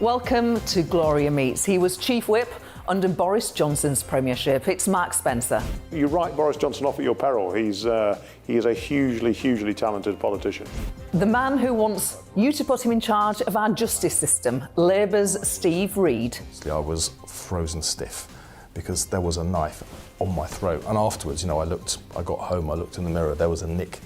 Welcome to Gloria Meets. He was Chief Whip under Boris Johnson's premiership. It's Mark Spencer. You write Boris Johnson off at your peril. He is a hugely talented politician. The man who wants you to put him in charge of our justice system, Labour's Steve Reid. I was frozen stiff because there was a knife on my throat. And afterwards, I got home, I looked in the mirror, there was a nick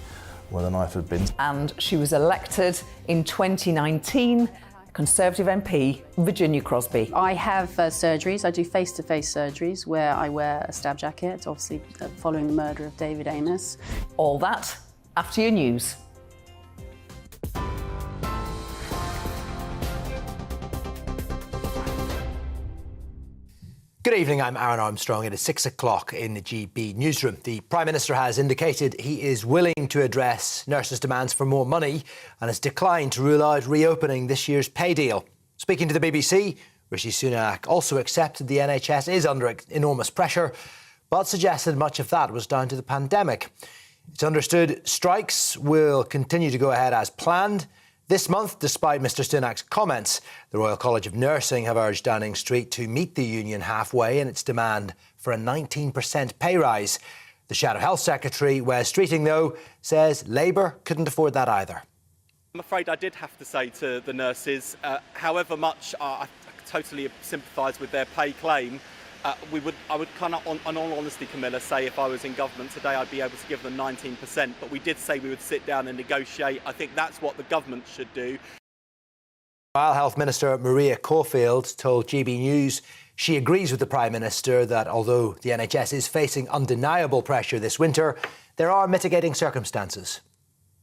where the knife had been. And she was elected in 2019. Conservative MP Virginia Crosby. I have surgeries. I do face-to-face surgeries where I wear a stab jacket, obviously following the murder of David Amess. All that after your news. Good evening, I'm Aaron Armstrong. It is 6 o'clock in the GB newsroom. The Prime Minister has indicated he is willing to address nurses' demands for more money and has declined to rule out reopening this year's pay deal. Speaking to the BBC, Rishi Sunak also accepted the NHS is under enormous pressure, but suggested much of that was down to the pandemic. It's understood strikes will continue to go ahead as planned. This month, despite Mr Sunak's comments, the Royal College of Nursing have urged Downing Street to meet the union halfway in its demand for a 19% pay rise. The Shadow Health Secretary, Wes Streeting, though, says Labour couldn't afford that either. I'm afraid I did have to say to the nurses, however much I totally sympathise with their pay claim, I would kind of, in all honesty, Camilla, say if I was in government today, I'd be able to give them 19%. But we did say we would sit down and negotiate. I think that's what the government should do. While Health Minister Maria Caulfield told GBNews she agrees with the Prime Minister that although the NHS is facing undeniable pressure this winter, there are mitigating circumstances.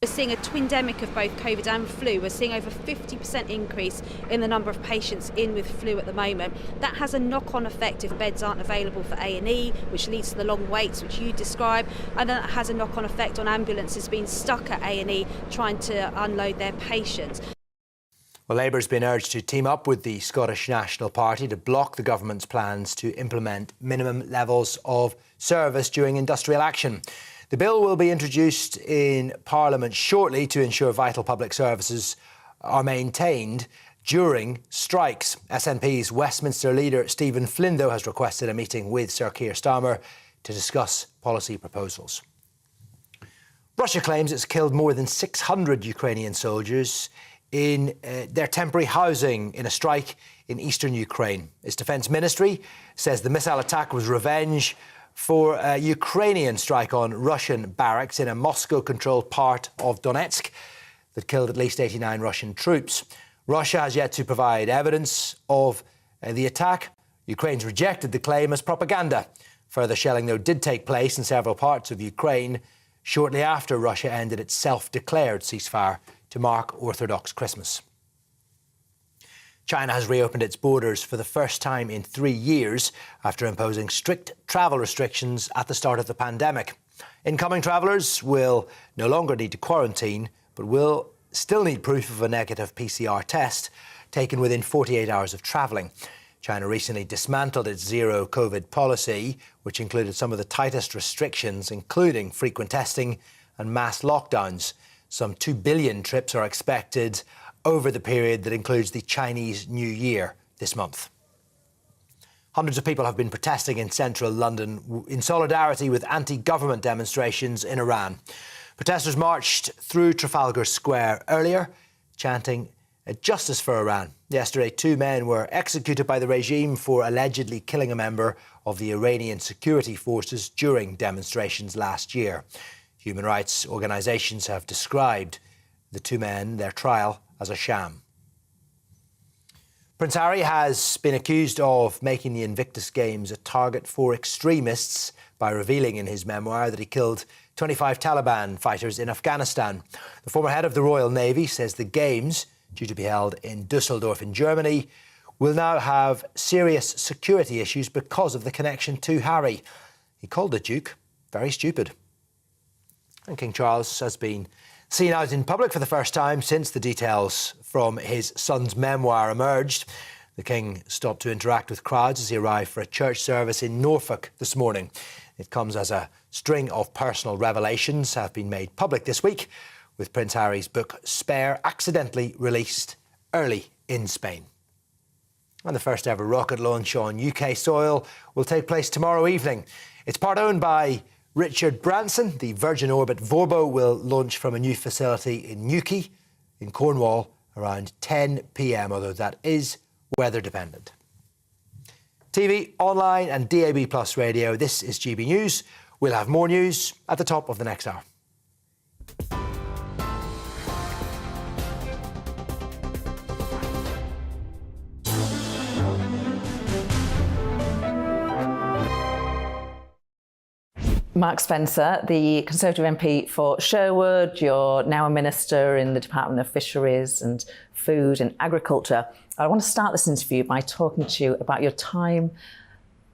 We're seeing a twindemic of both COVID and flu. We're seeing over 50% increase in the number of patients in with flu at the moment. That has a knock-on effect if beds aren't available for A&E, which leads to the long waits, which you describe, and that has a knock-on effect on ambulances being stuck at A&E trying to unload their patients. Well, Labour's been urged to team up with the Scottish National Party to block the government's plans to implement minimum levels of service during industrial action. The bill will be introduced in Parliament shortly to ensure vital public services are maintained during strikes. SNP's Westminster leader Stephen Flynn, though, has requested a meeting with Sir Keir Starmer to discuss policy proposals. Russia claims it's killed more than 600 Ukrainian soldiers in their temporary housing in a strike in eastern Ukraine. Its defence ministry says the missile attack was revenge for a Ukrainian strike on Russian barracks in a Moscow-controlled part of Donetsk that killed at least 89 Russian troops. Russia has yet to provide evidence of the attack. Ukraine's rejected the claim as propaganda. Further shelling, though, did take place in several parts of Ukraine shortly after Russia ended its self-declared ceasefire to mark Orthodox Christmas. China has reopened its borders for the first time in 3 years after imposing strict travel restrictions at the start of the pandemic. Incoming travellers will no longer need to quarantine, but will still need proof of a negative PCR test taken within 48 hours of travelling. China recently dismantled its zero COVID policy, which included some of the tightest restrictions, including frequent testing and mass lockdowns. Some 2 billion trips are expected over the period that includes the Chinese New Year this month. Hundreds of people have been protesting in central London in solidarity with anti-government demonstrations in Iran. Protesters marched through Trafalgar Square earlier, chanting justice for Iran. Yesterday, 2 men were executed by the regime for allegedly killing a member of the Iranian security forces during demonstrations last year. Human rights organisations have described the 2 men, their trial, as a sham. Prince Harry has been accused of making the Invictus Games a target for extremists by revealing in his memoir that he killed 25 Taliban fighters in Afghanistan. The former head of the Royal Navy says the Games, due to be held in Dusseldorf in Germany, will now have serious security issues because of the connection to Harry. He called the Duke very stupid. And King Charles has been seen out in public for the first time since the details from his son's memoir emerged. The King stopped to interact with crowds as he arrived for a church service in Norfolk this morning. It comes as a string of personal revelations have been made public this week, with Prince Harry's book Spare accidentally released early in Spain. And the first ever rocket launch on UK soil will take place tomorrow evening. It's part owned by Richard Branson. The Virgin Orbit Vorbo will launch from a new facility in Newquay in Cornwall around 10 p.m, although that is weather dependent. TV, online and DAB+ radio, this is GB News. We'll have more news at the top of the next hour. Mark Spencer, the Conservative MP for Sherwood, you're now a minister in the Department of Fisheries and Food and Agriculture. I want to start this interview by talking to you about your time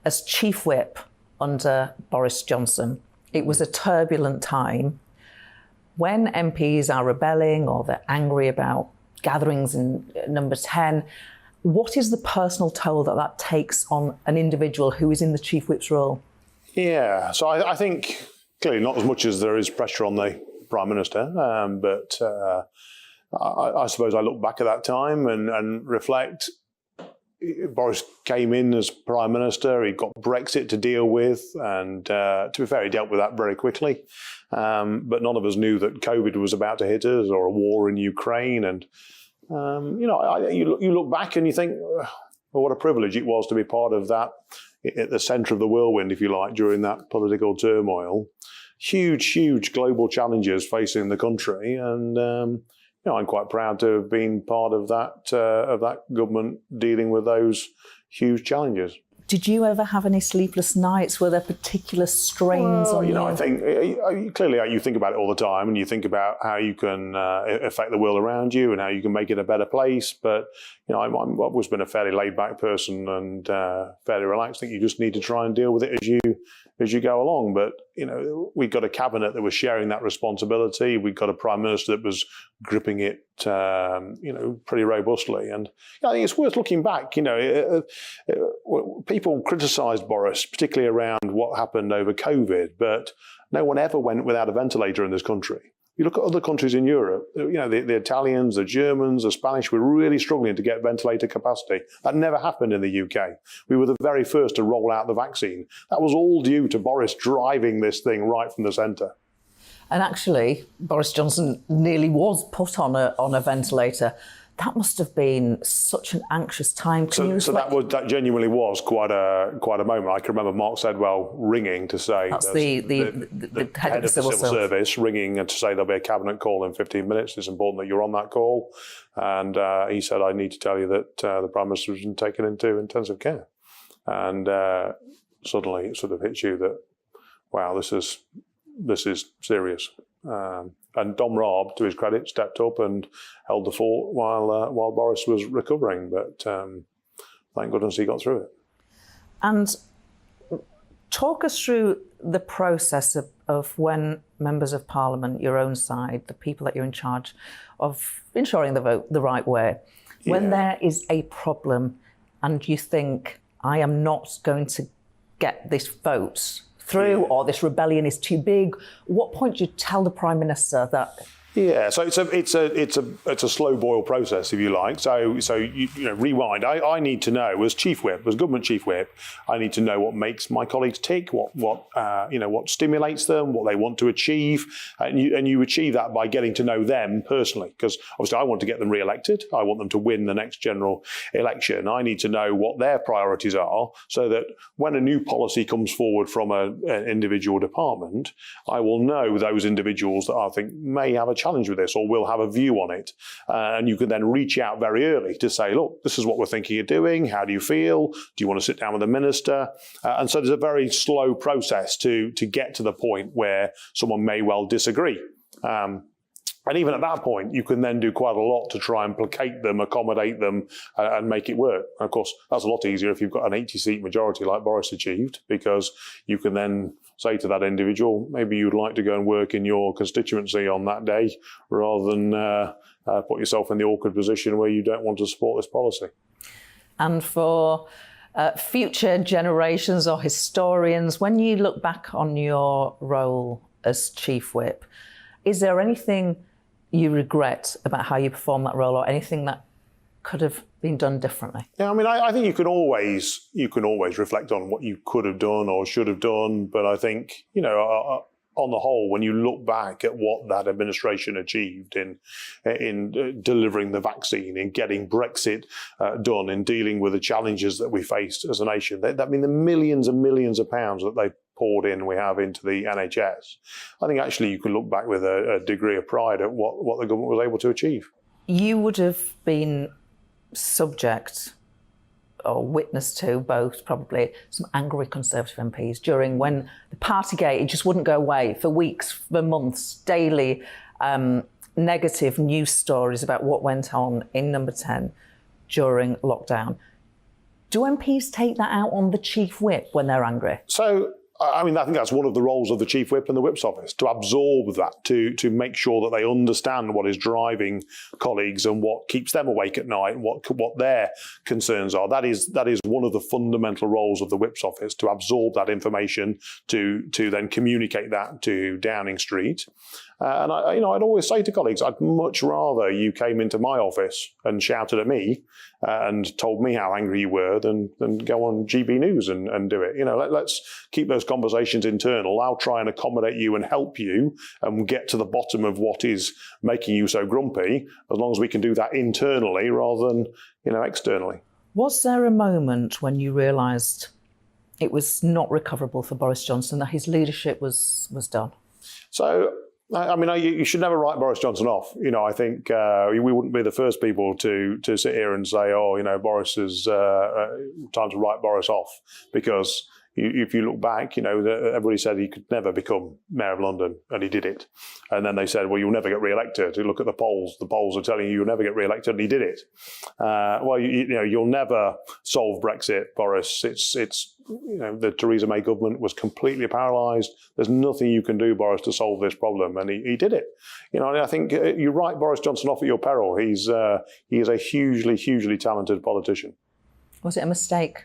as Chief Whip under Boris Johnson. It was a turbulent time. When MPs are rebelling or they're angry about gatherings in Number 10, what is the personal toll that that takes on an individual who is in the Chief Whip's role? Yeah, so I think clearly not as much as there is pressure on the Prime Minister, but I suppose I look back at that time and reflect. Boris came in as Prime Minister, he got Brexit to deal with, and to be fair, he dealt with that very quickly. But none of us knew that COVID was about to hit us or a war in Ukraine. And, you look back and you think, well, what a privilege it was to be part of that, at the centre of the whirlwind, if you like, during that political turmoil. Huge global challenges facing the country, and I'm quite proud to have been part of that government dealing with those huge challenges. Did you ever have any sleepless nights? Were there particular strains on you? I think clearly you think about it all the time, and you think about how you can affect the world around you and how you can make it a better place. But I've always been a fairly laid-back person and fairly relaxed. I think you just need to try and deal with it as you go along. But we got a cabinet that was sharing that responsibility. We got a Prime Minister that was gripping it, pretty robustly. And I think it's worth looking back. People criticised Boris, particularly around what happened over COVID, but no one ever went without a ventilator in this country. You look at other countries in Europe, the Italians, the Germans, the Spanish were really struggling to get ventilator capacity. That never happened in the UK. We were the very first to roll out the vaccine. That was all due to Boris driving this thing right from the centre. And actually, Boris Johnson nearly was put on a ventilator. That must have been such an anxious time. That genuinely was quite a moment. I can remember Mark Sedwell ringing to say that's the head of the civil service ringing and to say there'll be a cabinet call in 15 minutes. It's important that you're on that call. And he said, I need to tell you that the Prime Minister has been taken into intensive care. And suddenly it sort of hits you that, wow, this is serious. And Dom Raab, to his credit, stepped up and held the fort while Boris was recovering. But thank goodness he got through it. And talk us through the process of when members of Parliament, your own side, the people that you're in charge of ensuring the vote the right way, when there is a problem and you think, I am not going to get this vote through, or this rebellion is too big, what point do you tell the Prime Minister that? Yeah, so it's a slow boil process, if you like. So you rewind. I need to know, as Chief Whip, as Government Chief Whip, I need to know what makes my colleagues tick, what stimulates them, what they want to achieve, and you achieve that by getting to know them personally. Because obviously, I want to get them re-elected. I want them to win the next general election. I need to know what their priorities are, so that when a new policy comes forward from an individual department, I will know those individuals that I think may have a challenge with this or will have a view on it. And you can then reach out very early to say, look, this is what we're thinking of doing. How do you feel? Do you want to sit down with the minister? And so there's a very slow process to get to the point where someone may well disagree. And even at that point, you can then do quite a lot to try and placate them, accommodate them, and make it work. And of course, that's a lot easier if you've got an 80-seat majority like Boris achieved, because you can then say to that individual, maybe you'd like to go and work in your constituency on that day, rather than put yourself in the awkward position where you don't want to support this policy. And for future generations or historians, when you look back on your role as Chief Whip, is there anything you regret about how you performed that role, or anything that could have been done differently? Yeah, I mean, I think you can always reflect on what you could have done or should have done, but I think, on the whole, when you look back at what that administration achieved in delivering the vaccine, in getting Brexit done, in dealing with the challenges that we faced as a nation, the millions and millions of pounds that they poured in, we have into the NHS, I think actually you can look back with a degree of pride at what the government was able to achieve. You would have been subject or witness to both probably some angry Conservative MPs during when the Partygate, it just wouldn't go away for weeks, for months, daily negative news stories about what went on in Number 10 during lockdown. Do MPs take that out on the Chief Whip when they're angry? So, I mean, I think that's one of the roles of the Chief Whip and the Whip's office, to absorb that, to make sure that they understand what is driving colleagues and what keeps them awake at night, and what their concerns are. That is one of the fundamental roles of the Whip's office, to absorb that information, to then communicate that to Downing Street. And I'd always say to colleagues, I'd much rather you came into my office and shouted at me and told me how angry you were than go on GBNews and do it. Let's keep those conversations internal. I'll try and accommodate you and help you and get to the bottom of what is making you so grumpy, as long as we can do that internally rather than, externally. Was there a moment when you realised it was not recoverable for Boris Johnson, that his leadership was done? So, I mean, you should never write Boris Johnson off. I think we wouldn't be the first people to sit here and say, Boris is time to write Boris off, because if you look back, everybody said he could never become Mayor of London, and he did it. And then they said, well, you'll never get re-elected. You look at the polls are telling you you'll never get re-elected, and he did it. You'll never solve Brexit, Boris. It's the Theresa May government was completely paralysed. There's nothing you can do, Boris, to solve this problem, and he did it. And I think you write Boris Johnson off at your peril. He is a hugely, hugely talented politician. Was it a mistake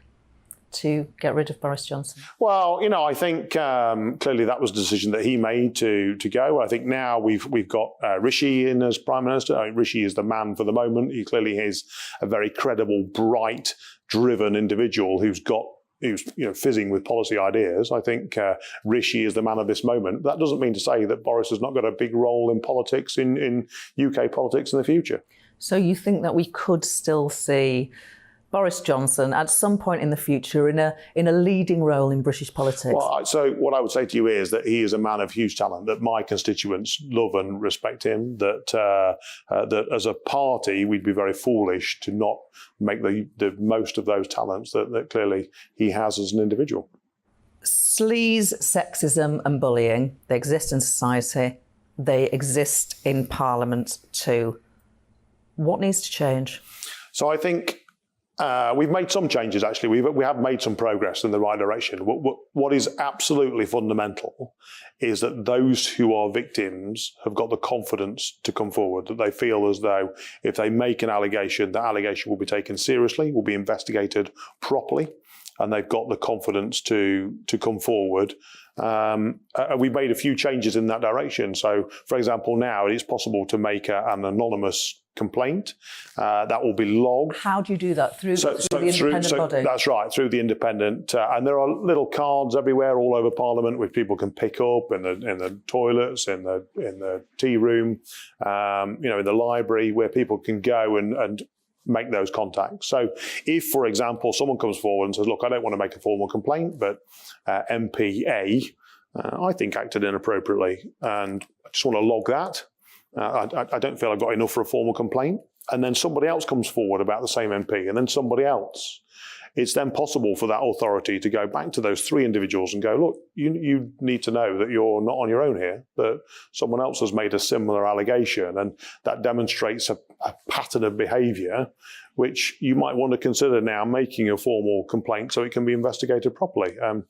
to get rid of Boris Johnson? Well, I think clearly that was a decision that he made to go. I think now we've got Rishi in as Prime Minister. I think Rishi is the man for the moment. He clearly is a very credible, bright, driven individual who's fizzing with policy ideas. I think Rishi is the man of this moment. That doesn't mean to say that Boris has not got a big role in politics, in UK politics in the future. So you think that we could still see Boris Johnson at some point in the future in a leading role in British politics? Well, so what I would say to you is that he is a man of huge talent, that my constituents love and respect him, that as a party we'd be very foolish to not make the most of those talents that clearly he has as an individual. Sleaze, sexism and bullying, they exist in society, they exist in Parliament too. What needs to change? So I think we've made some changes, actually. We have made some progress in the right direction. What is absolutely fundamental is that those who are victims have got the confidence to come forward, that they feel as though if they make an allegation, that allegation will be taken seriously, will be investigated properly, and they've got the confidence to come forward. We've made a few changes in that direction. So, for example, now it is possible to make an anonymous complaint. That will be logged. How do you do that? Through the independent body? That's right, through the independent. And there are little cards everywhere all over Parliament which people can pick up in the toilets, in the tea room, in the library, where people can go and make those contacts. So if, for example, someone comes forward and says, look, I don't want to make a formal complaint, but MP A, I think acted inappropriately, and I just want to log that. I don't feel I've got enough for a formal complaint. And then somebody else comes forward about the same MP, and then somebody else. It's then possible for that authority to go back to those three individuals and go, look, you need to know that you're not on your own here, that someone else has made a similar allegation, and that demonstrates a pattern of behaviour which you might want to consider now making a formal complaint so it can be investigated properly. Now,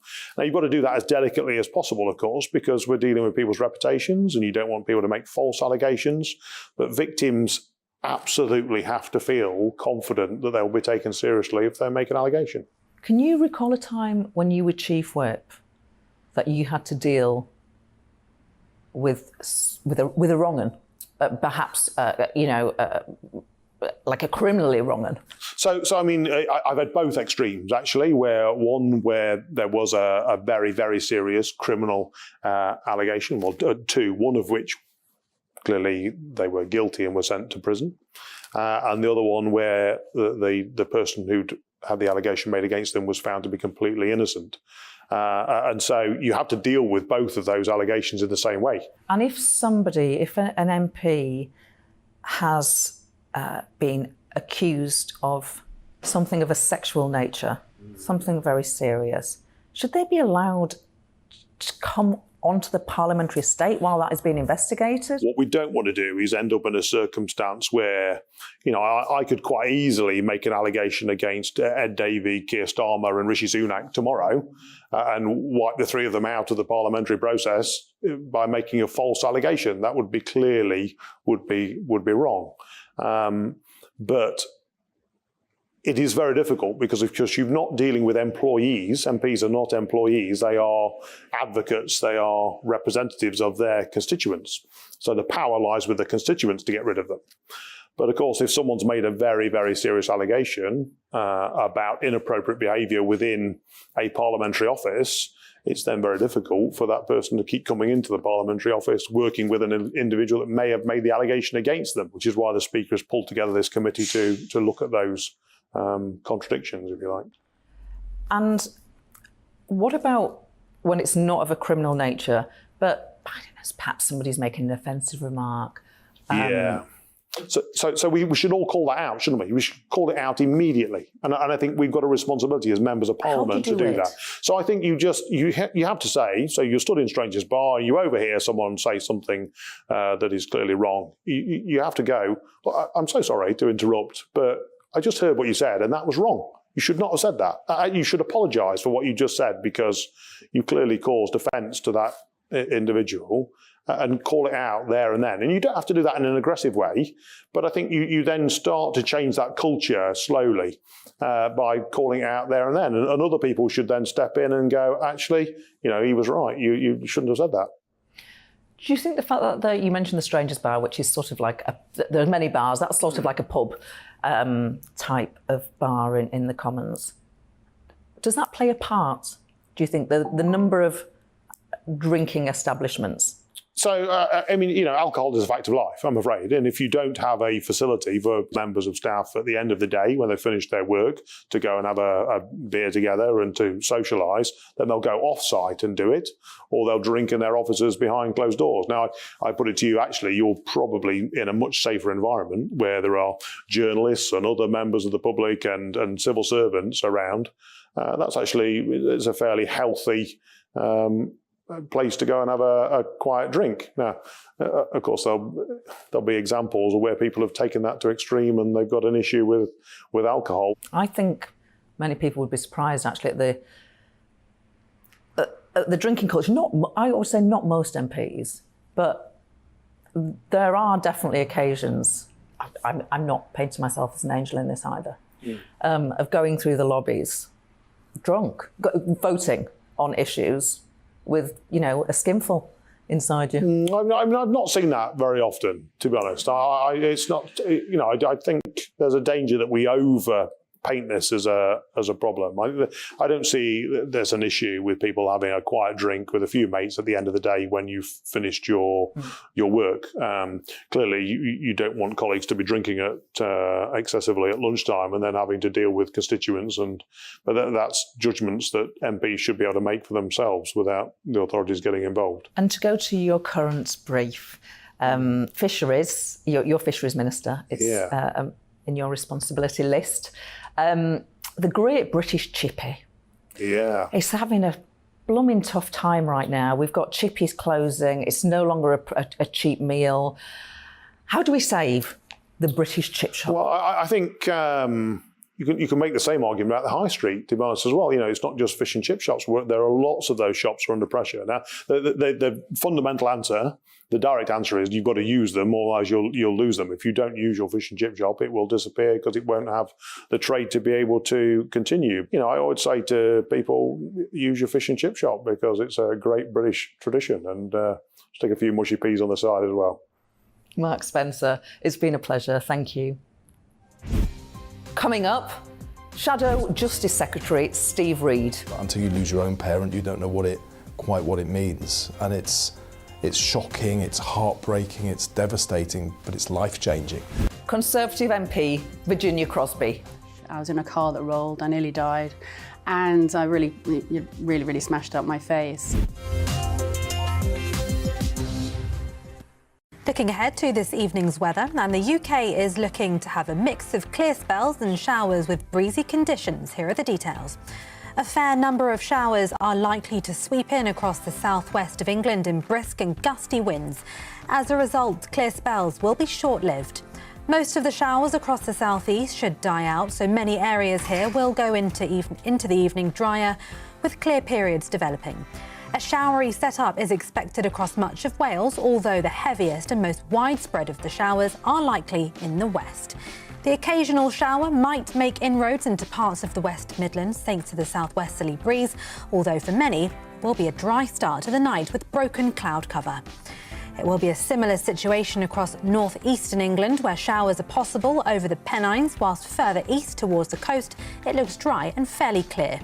you've got to do that as delicately as possible, of course, because we're dealing with people's reputations and you don't want people to make false allegations, but victims absolutely have to feel confident that they'll be taken seriously if they make an allegation. Can you recall a time when you were Chief Whip that you had to deal with a wrong-un, perhaps like a criminally wrong one? So I mean, I've had both extremes actually, where there was a very, very serious criminal allegation, well, two, one of which clearly they were guilty and were sent to prison, and the other one where the person who'd had the allegation made against them was found to be completely innocent. And so you have to deal with both of those allegations in the same way. And if an MP has been accused of something of a sexual nature, something very serious, should they be allowed to come onto the parliamentary estate while that is being investigated? What we don't want to do is end up in a circumstance where, I could quite easily make an allegation against Ed Davey, Keir Starmer and Rishi Sunak tomorrow and wipe the three of them out of the parliamentary process by making a false allegation. That would be wrong. But it is very difficult because you're not dealing with employees. MPs are not employees. They are advocates. They are representatives of their constituents. So the power lies with the constituents to get rid of them. But of course, if someone's made a very, very serious allegation about inappropriate behaviour within a parliamentary office, it's then very difficult for that person to keep coming into the parliamentary office, working with an individual that may have made the allegation against them, which is why the Speaker has pulled together this committee to look at those contradictions, if you like. And what about when it's not of a criminal nature, but I don't know, perhaps somebody's making an offensive remark? Yeah. So we should all call that out, shouldn't we? We should call it out immediately. And I think we've got a responsibility as members of Parliament to do that. So I think you have to say, so you're stood in Stranger's Bar, you overhear someone say something that is clearly wrong. You have to go, well, I'm so sorry to interrupt, but I just heard what you said and that was wrong. You should not have said that. You should apologise for what you just said because you clearly caused offence to that individual. And call it out there and then. And you don't have to do that in an aggressive way, but I think you then start to change that culture slowly by calling it out there and then. And other people should then step in and go, actually, he was right. You shouldn't have said that. Do you think the fact that you mentioned the Stranger's Bar, which is sort of like, there are many bars, that's sort of like a pub type of bar in the Commons. Does that play a part, do you think, the number of drinking establishments? So, alcohol is a fact of life, I'm afraid. And if you don't have a facility for members of staff at the end of the day when they finish their work to go and have a beer together and to socialise, then they'll go off-site and do it, or they'll drink in their offices behind closed doors. Now, I put it to you, actually, you're probably in a much safer environment where there are journalists and other members of the public and civil servants around. That's actually it's a fairly healthy place to go and have a quiet drink. Now, of course, there'll be examples of where people have taken that to extreme and they've got an issue with alcohol. I think many people would be surprised actually at the drinking culture. I would say not most MPs, but there are definitely occasions. I'm not painting myself as an angel in this either. Of going through the lobbies drunk, voting on issues with, a skinful inside you. I've not seen that very often, to be honest. It's not, I think there's a danger that we overpaint this as a problem. I don't see there's an issue with people having a quiet drink with a few mates at the end of the day when you've finished your work. Clearly, you don't want colleagues to be drinking excessively at lunchtime and then having to deal with constituents. But that's judgments that MPs should be able to make for themselves without the authorities getting involved. And to go to your current brief, fisheries, your fisheries minister, it's in your responsibility list. The Great British Chippy. Yeah. It's having a blooming tough time right now. We've got chippies closing. It's no longer a cheap meal. How do we save the British chip shop? Well, I think you can make the same argument about the high street, to be honest, as well. It's not just fish and chip shops. There are lots of those shops are under pressure. Now, the fundamental answer, the direct answer is you've got to use them, otherwise you'll lose them. If you don't use your fish and chip shop, it will disappear because it won't have the trade to be able to continue. I would say to people, use your fish and chip shop because it's a great British tradition, and stick a few mushy peas on the side as well. Mark Spencer, it's been a pleasure. Thank you. Coming up, Shadow Justice Secretary Steve Reid. Until you lose your own parent, you don't know quite what it means. And it's shocking, it's heartbreaking, it's devastating, but it's life-changing. Conservative MP Virginia Crosby. I was in a car that rolled, I nearly died, and I really smashed up my face. Looking ahead to this evening's weather, and the UK is looking to have a mix of clear spells and showers with breezy conditions. Here are the details. A fair number of showers are likely to sweep in across the southwest of England in brisk and gusty winds. As a result, clear spells will be short-lived. Most of the showers across the southeast should die out, so many areas here will go into the evening drier, with clear periods developing. A showery setup is expected across much of Wales, although the heaviest and most widespread of the showers are likely in the west. The occasional shower might make inroads into parts of the West Midlands thanks to the southwesterly breeze, although for many it will be a dry start to the night with broken cloud cover. It will be a similar situation across northeastern England, where showers are possible over the Pennines, whilst further east towards the coast it looks dry and fairly clear.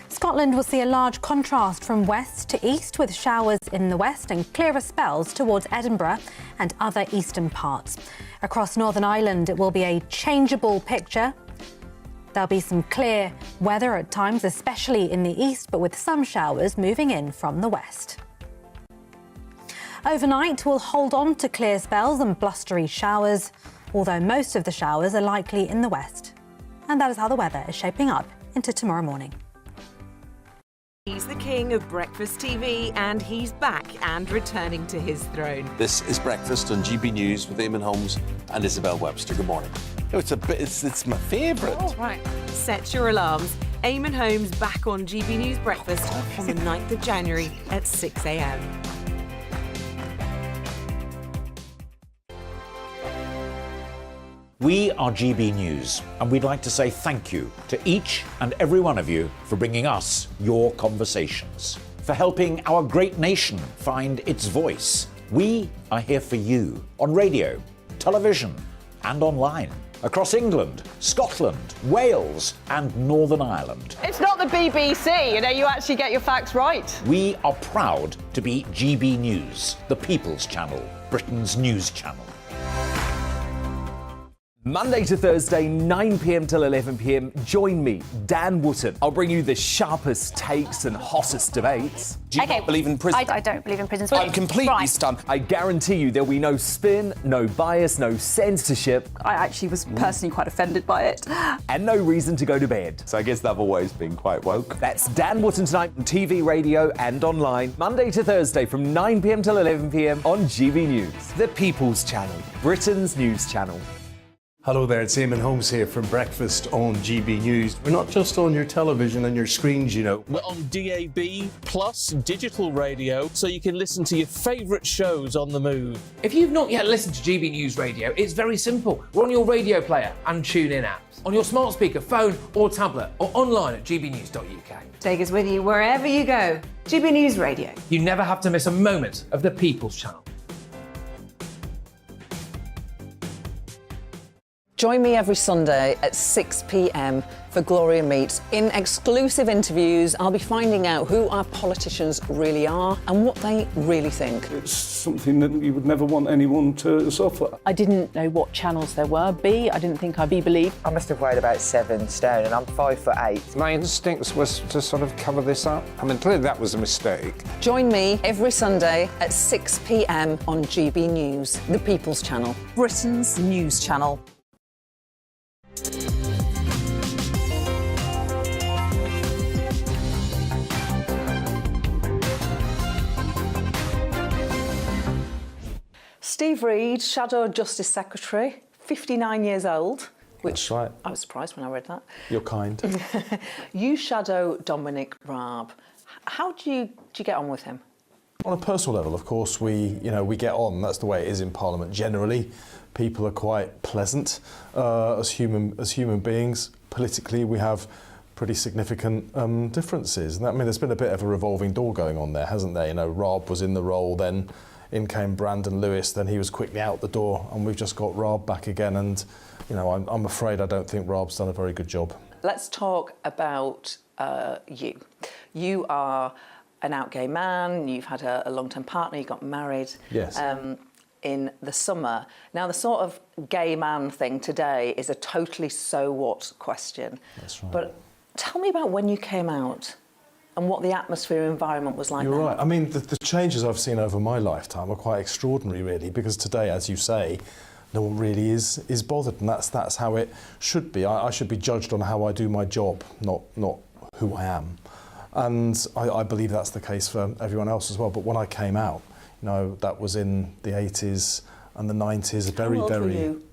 Scotland will see a large contrast from west to east, with showers in the west and clearer spells towards Edinburgh and other eastern parts. Across Northern Ireland, it will be a changeable picture. There'll be some clear weather at times, especially in the east, but with some showers moving in from the west. Overnight, we'll hold on to clear spells and blustery showers, although most of the showers are likely in the west. And that is how the weather is shaping up into tomorrow morning. He's the king of breakfast TV, and he's back and returning to his throne. This is Breakfast on GB News with Eamon Holmes and Isabel Webster. Good morning. Oh, it's my favourite. Oh, right. Set your alarms. Eamon Holmes back on GB News Breakfast on the 9th of January at 6 a.m. We are GB News, and we'd like to say thank you to each and every one of you for bringing us your conversations, for helping our great nation find its voice. We are here for you on radio, television, and online, across England, Scotland, Wales, and Northern Ireland. It's not the BBC, you actually get your facts right. We are proud to be GB News, the People's Channel, Britain's news channel. Monday to Thursday, 9 p.m. till 11 p.m. Join me, Dan Wootton. I'll bring you the sharpest takes and hottest debates. Do you not believe in prison? I don't believe in prisons. I'm completely stunned. I guarantee you there'll be no spin, no bias, no censorship. I actually was personally quite offended by it. And no reason to go to bed. So I guess I've always been quite woke. That's Dan Wootton tonight on TV, radio and online. Monday to Thursday from 9 p.m. till 11 p.m. on GB News. The People's Channel, Britain's news channel. Hello there, it's Eamon Holmes here from Breakfast on GB News. We're not just on your television and your screens, you know. We're on DAB plus digital radio, so you can listen to your favourite shows on the move. If you've not yet listened to GB News Radio, it's very simple. We're on your radio player and tune-in apps, on your smart speaker, phone or tablet, or online at gbnews.uk. Take us with you wherever you go. GB News Radio. You never have to miss a moment of the People's Channel. Join me every Sunday at 6 p.m. for Gloria Meets. In exclusive interviews, I'll be finding out who our politicians really are and what they really think. It's something that you would never want anyone to suffer. I didn't know what channels there were. I didn't think I'd be believed. I must have weighed about 7 stone and I'm 5'8". My instincts was to sort of cover this up. I mean, clearly that was a mistake. Join me every Sunday at 6 p.m. on GB News, the People's Channel, Britain's news channel. Steve Reid, Shadow Justice Secretary, 59 years old, which right. I was surprised when I read that. You're kind. You shadow Dominic Raab. How do you get on with him? On a personal level, of course, we get on. That's the way it is in Parliament generally. People are quite pleasant as human beings. Politically, we have pretty significant differences. And there's been a bit of a revolving door going on there, hasn't there? Raab was in the role, then in came Brandon Lewis, then he was quickly out the door, and we've just got Raab back again. And I'm afraid I don't think Raab's done a very good job. Let's talk about you. You are an out gay man. You've had a long-term partner. You got married. Yes. In the summer. Now, the sort of gay man thing today is a totally so what question. That's right. But tell me about when you came out and what the atmosphere and environment was like. You're then. right. I mean, the changes I've seen over my lifetime are quite extraordinary, really, because today, as you say, no one really is bothered, and that's how it should be. I should be judged on how I do my job, not who I am. And I believe that's the case for everyone else as well. But when I came out, that was in the 80s and the 90s, How old were you?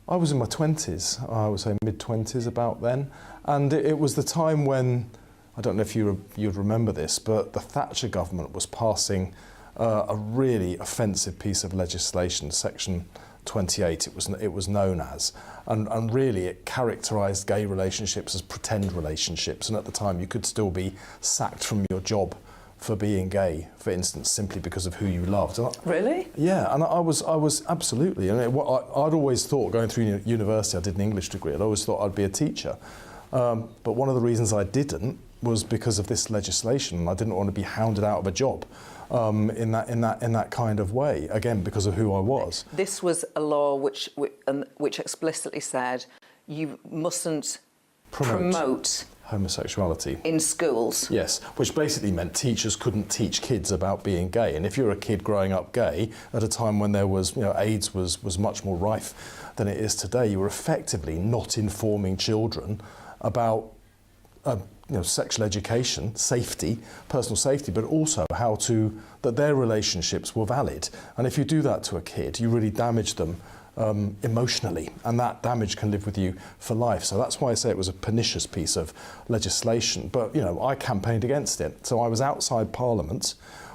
I was in my 20s, I would say mid-20s about then. And it was the time when, I don't know if you'd remember this, but the Thatcher government was passing a really offensive piece of legislation, Section 28 it was known as, and really it characterised gay relationships as pretend relationships, and at the time you could still be sacked from your job for being gay, for instance, simply because of who you loved. Really? Yeah, and I was absolutely. I'd always thought, going through university, I did an English degree, I'd always thought I'd be a teacher. But one of the reasons I didn't was because of this legislation, and I didn't want to be hounded out of a job in that kind of way, again, because of who I was. This was a law which explicitly said you mustn't promote homosexuality in schools. Yes, which basically meant teachers couldn't teach kids about being gay. And if you're a kid growing up gay at a time when there was, AIDS was much more rife than it is today, you were effectively not informing children about sexual education, safety, personal safety, but also that their relationships were valid. And if you do that to a kid, you really damage them emotionally, and that damage can live with you for life. So that's why I say it was a pernicious piece of legislation. But I campaigned against it. So I was outside Parliament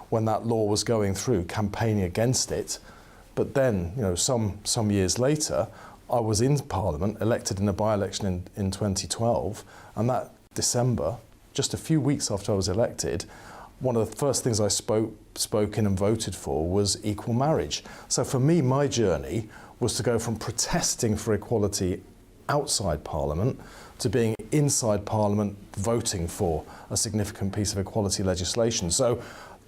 when that law was going through, campaigning against it. But then, some years later, I was in Parliament, elected in a by-election in 2012, and that December, just a few weeks after I was elected, one of the first things I spoke in and voted for was equal marriage. So for me, my journey was to go from protesting for equality outside Parliament to being inside Parliament voting for a significant piece of equality legislation. So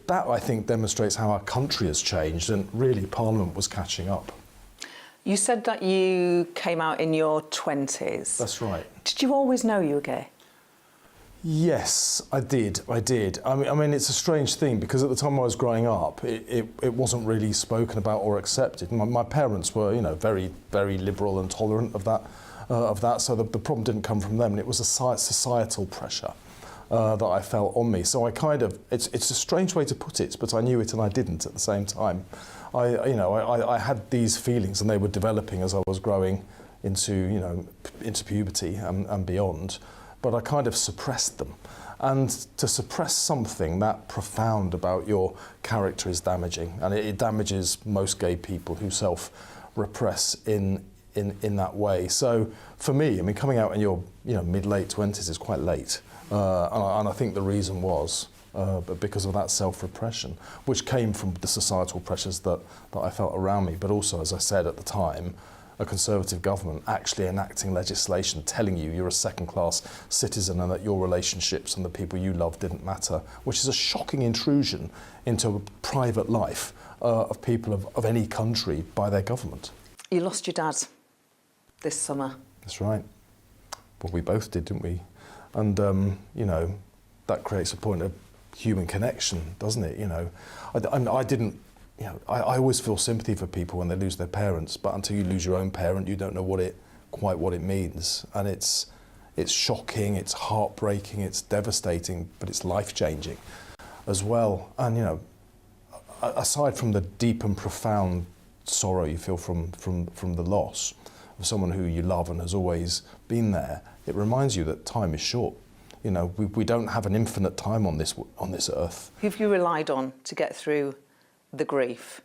that, I think, demonstrates how our country has changed, and really Parliament was catching up. You said that you came out in your 20s. That's right. Did you always know you were gay? Yes, I did. I mean, it's a strange thing because at the time I was growing up, it wasn't really spoken about or accepted. My parents were, very, very liberal and tolerant of that. So the problem didn't come from them, and it was a societal pressure that I felt on me. So it's a strange way to put it, but I knew it and I didn't at the same time. I had these feelings, and they were developing as I was growing into puberty and beyond. But I kind of suppressed them. And to suppress something that profound about your character is damaging. And it damages most gay people who self-repress in that way. So for me, coming out in your mid-late 20s is quite late. And I think the reason was because of that self-repression, which came from the societal pressures that I felt around me. But also, as I said at the time, a Conservative government actually enacting legislation telling you you're a second-class citizen and that your relationships and the people you love didn't matter, which is a shocking intrusion into a private life of people of any country by their government. You lost your dad this summer. That's right. Well, we both did, didn't we? And, that creates a point of human connection, doesn't it? I didn't... I always feel sympathy for people when they lose their parents, but until you lose your own parent, you don't know quite what it means. And it's shocking, it's heartbreaking, it's devastating, but it's life-changing as well. And, aside from the deep and profound sorrow you feel from the loss of someone who you love and has always been there, it reminds you that time is short. We don't have an infinite time on this earth. Who have you relied on to get through the grief?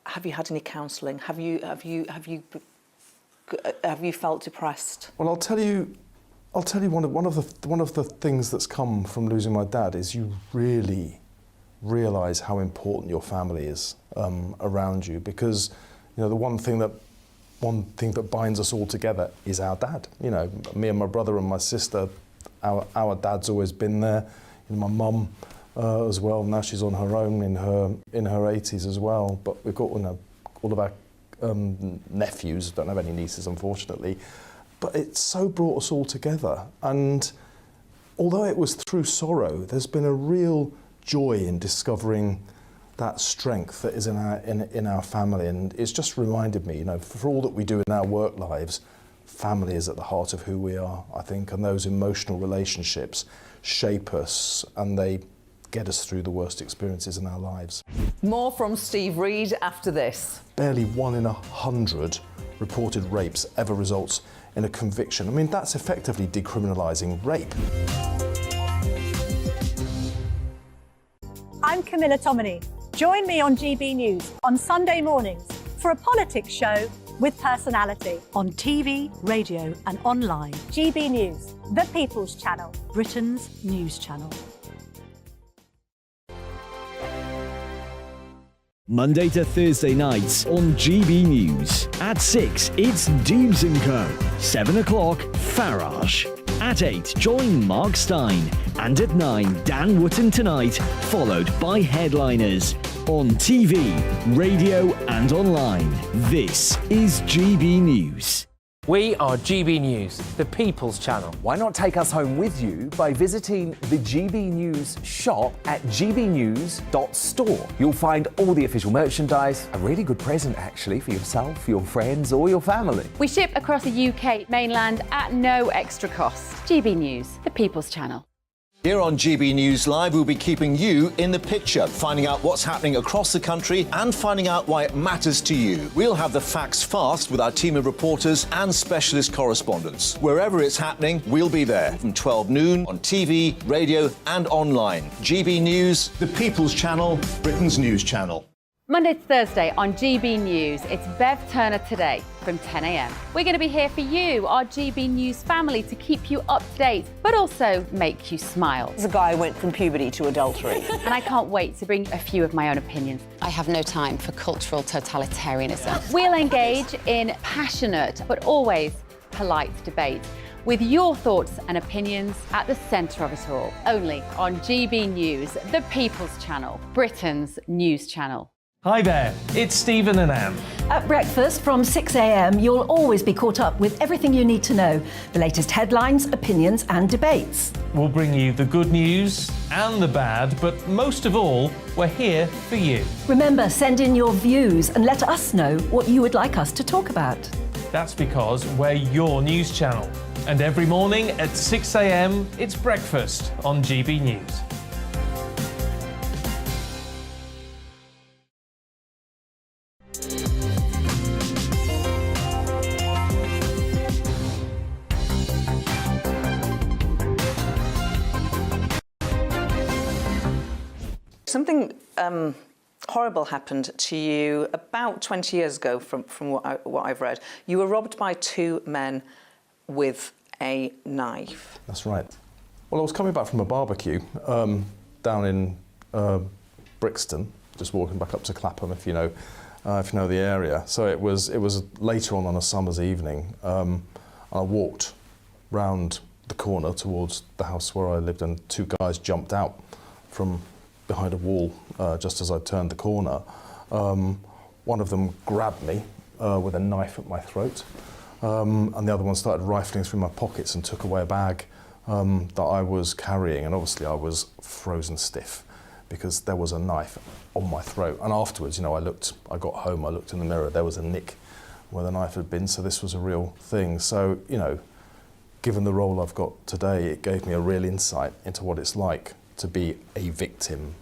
Have you had any counselling? Have you felt depressed? Well, I'll tell you one of the things that's come from losing my dad is you really, realise how important your family is around you, because the one thing that binds us all together is our dad. Me and my brother and my sister, our dad's always been there. My mum as well. Now she's on her own in her 80s as well. But we've got all of our nephews. Don't have any nieces, unfortunately. But it's so brought us all together. And although it was through sorrow, there's been a real joy in discovering that strength that is in our family. And it's just reminded me, for all that we do in our work lives, family is at the heart of who we are, I think, and those emotional relationships shape us and they get us through the worst experiences in our lives. More from Steve Reed after this. Barely 1 in 100 reported rapes ever results in a conviction. I mean, that's effectively decriminalising rape. I'm Camilla Tominey. Join me on GB News on Sunday mornings for a politics show with personality on TV, radio and online. GB News, the People's Channel, Britain's news channel. Monday to Thursday nights on GB News. At 6, it's Dubes & Co. 7 o'clock, Farage. At 8, join Mark Stein. And at 9, Dan Wootton Tonight, followed by Headliners. On TV, radio and online. This is GB News. We are GB News, the People's Channel. Why not take us home with you by visiting the GB News shop at gbnews.store. You'll find all the official merchandise, a really good present actually for yourself, your friends or your family. We ship across the UK mainland at no extra cost. GB News, the People's Channel. Here on GB News Live, we'll be keeping you in the picture, finding out what's happening across the country and finding out why it matters to you. We'll have the facts fast with our team of reporters and specialist correspondents. Wherever it's happening, we'll be there from 12 noon on TV, radio and online. GB News, the People's Channel, Britain's news channel. Monday to Thursday on GB News, it's Bev Turner Today from 10 a.m. We're going to be here for you, our GB News family, to keep you up to date, but also make you smile. The guy went from puberty to adultery. And I can't wait to bring a few of my own opinions. I have no time for cultural totalitarianism. We'll engage in passionate, but always polite debate, with your thoughts and opinions at the centre of it all. Only on GB News, the People's Channel, Britain's news channel. Hi there, it's Stephen and Anne. At breakfast from 6 a.m, you'll always be caught up with everything you need to know, the latest headlines, opinions and debates. We'll bring you the good news and the bad, but most of all, we're here for you. Remember, send in your views and let us know what you would like us to talk about. That's because we're your news channel. And every morning at 6 a.m, it's breakfast on GB News. Something horrible happened to you about 20 years ago from what I've read. You were robbed by 2 men with a knife. That's right. Well, I was coming back from a barbecue down in Brixton, just walking back up to Clapham, if you know the area. So it was later on a summer's evening. I walked round the corner towards the house where I lived, and 2 guys jumped out from behind a wall just as I turned the corner. One of them grabbed me with a knife at my throat, and the other one started rifling through my pockets and took away a bag that I was carrying, and obviously I was frozen stiff because there was a knife on my throat. And afterwards, I got home, I looked in the mirror, there was a nick where the knife had been, so this was a real thing. So, given the role I've got today, it gave me a real insight into what it's like to be a victim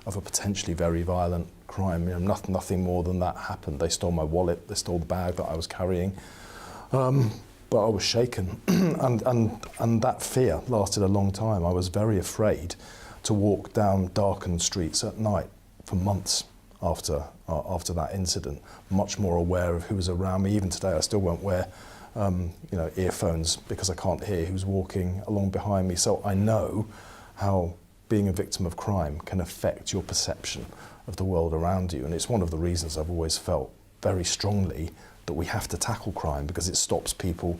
of a potentially very violent crime. Nothing more than that happened. They stole my wallet, they stole the bag that I was carrying, but I was shaken, and that fear lasted a long time. I was very afraid to walk down darkened streets at night for months after that incident. Much more aware of who was around me. Even today, I still won't wear earphones because I can't hear who's walking along behind me. So I know how being a victim of crime can affect your perception of the world around you. And it's one of the reasons I've always felt very strongly that we have to tackle crime, because it stops people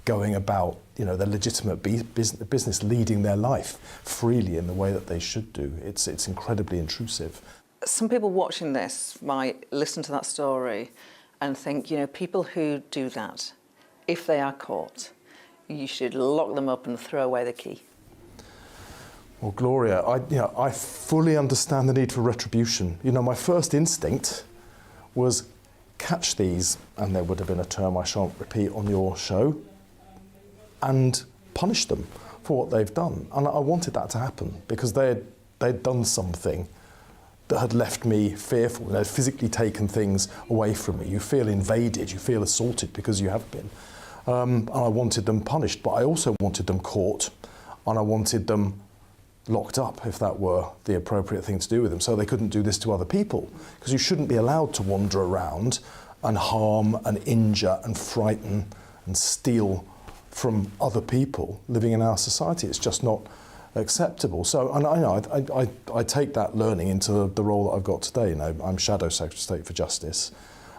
going about, their legitimate business, leading their life freely in the way that they should do. It's incredibly intrusive. Some people watching this might listen to that story and think, people who do that, if they are caught, you should lock them up and throw away the key. Well, Gloria, I fully understand the need for retribution. My first instinct was catch these, and there would have been a term I shan't repeat on your show, and punish them for what they've done. And I wanted that to happen because they'd done something that had left me fearful. They'd physically taken things away from me. You feel invaded, you feel assaulted because you have been. And I wanted them punished, but I also wanted them caught, and I wanted them locked up, if that were the appropriate thing to do with them, so they couldn't do this to other people. Because you shouldn't be allowed to wander around and harm and injure and frighten and steal from other people living in our society. It's just not acceptable. So, and I take that learning into the role that I've got today. I'm Shadow Secretary of State for Justice,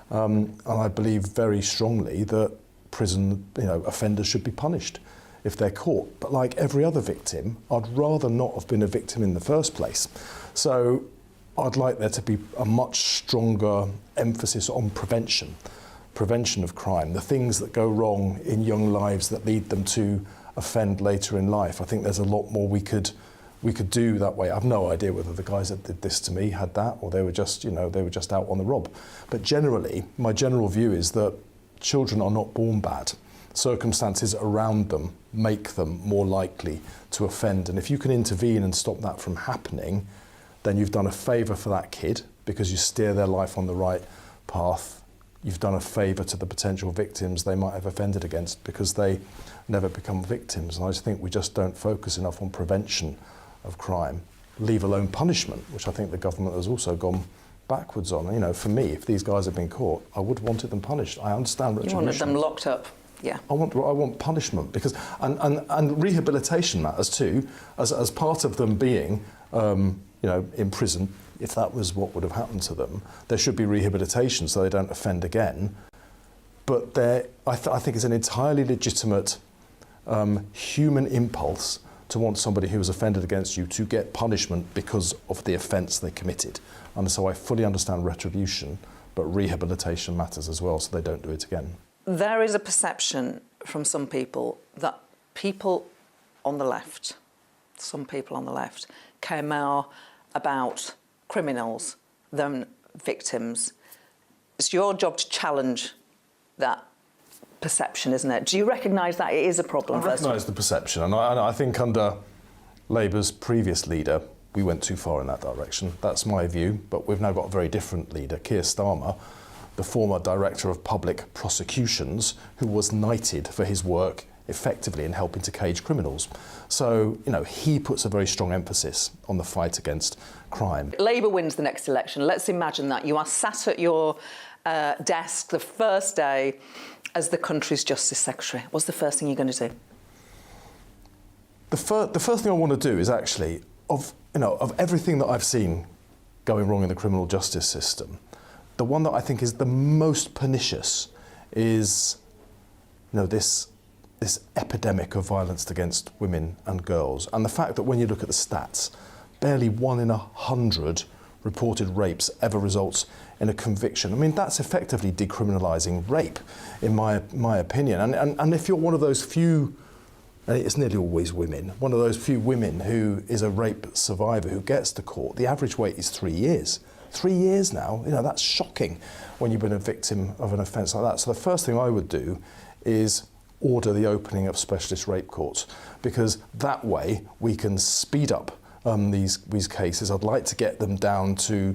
and I believe very strongly that prison, offenders should be punished if they're caught. But like every other victim, I'd rather not have been a victim in the first place. So I'd like there to be a much stronger emphasis on prevention of crime, the things that go wrong in young lives that lead them to offend later in life. I think there's a lot more we could do that way. I've no idea whether the guys that did this to me had that, or they were just out on the rob. But generally, my general view is that children are not born bad. Circumstances around them make them more likely to offend. And if you can intervene and stop that from happening, then you've done a favour for that kid, because you steer their life on the right path. You've done a favour to the potential victims they might have offended against, because they never become victims. And I just think we just don't focus enough on prevention of crime, leave alone punishment, which I think the government has also gone backwards on. For me, if these guys had been caught, I would have wanted them punished. I understand retribution. You wanted them locked up. Yeah. I want punishment, because and rehabilitation matters too, as part of them being in prison. If that was what would have happened to them, there should be rehabilitation so they don't offend again. But I think it's an entirely legitimate human impulse to want somebody who has offended against you to get punishment because of the offence they committed. And so I fully understand retribution, but rehabilitation matters as well, so they don't do it again. There is a perception from some people that people on the left, some people on the left, care more about criminals than victims. It's your job to challenge that perception, isn't it? Do you recognise that it is a problem? I recognise the perception, and I think under Labour's previous leader, we went too far in that direction. That's my view, but we've now got a very different leader, Keir Starmer, the former Director of Public Prosecutions, who was knighted for his work effectively in helping to cage criminals. So, he puts a very strong emphasis on the fight against crime. Labour wins the next election. Let's imagine that. You are sat at your desk the first day as the country's Justice Secretary. What's the first thing you're going to do? The first thing I want to do is actually, of everything that I've seen going wrong in the criminal justice system, the one that I think is the most pernicious is, this epidemic of violence against women and girls. And the fact that when you look at the stats, barely 1 in 100 reported rapes ever results in a conviction. I mean, that's effectively decriminalising rape, in my opinion. And if you're one of those few, and it's nearly always women, one of those few women who is a rape survivor who gets to court, the average wait is 3 years. 3 years now, that's shocking when you've been a victim of an offence like that. So the first thing I would do is order the opening of specialist rape courts, because that way we can speed up these cases. I'd like to get them down to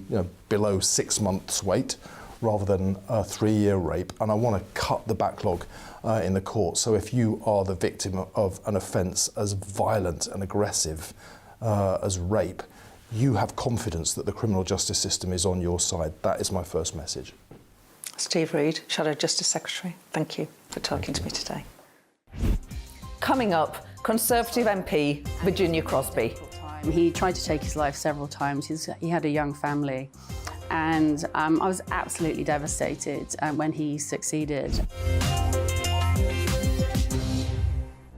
below 6 months wait rather than a 3-year rape, and I want to cut the backlog in the court. So if you are the victim of an offence as violent and aggressive as rape, you have confidence that the criminal justice system is on your side. That is my first message. Steve Reid, Shadow Justice Secretary, thank you for talking to me today. Coming up, Conservative MP Virginia Crosby. He tried to take his life several times. He had a young family. And I was absolutely devastated when he succeeded.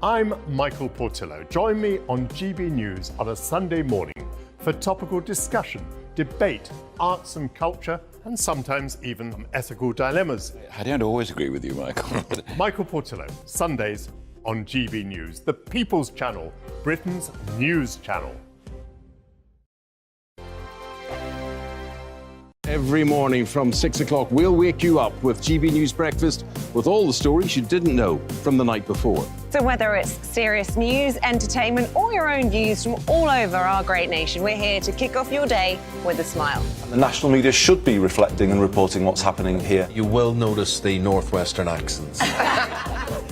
I'm Michael Portillo. Join me on GB News on a Sunday morning for topical discussion, debate, arts and culture, and sometimes even ethical dilemmas. I don't always agree with you, Michael. Michael Portillo, Sundays on GB News, the People's Channel, Britain's news channel. Every morning from 6 o'clock, we'll wake you up with GB News Breakfast with all the stories you didn't know from the night before. So whether it's serious news, entertainment, or your own views from all over our great nation, we're here to kick off your day with a smile. The national media should be reflecting and reporting what's happening here. You will notice the northwestern accents.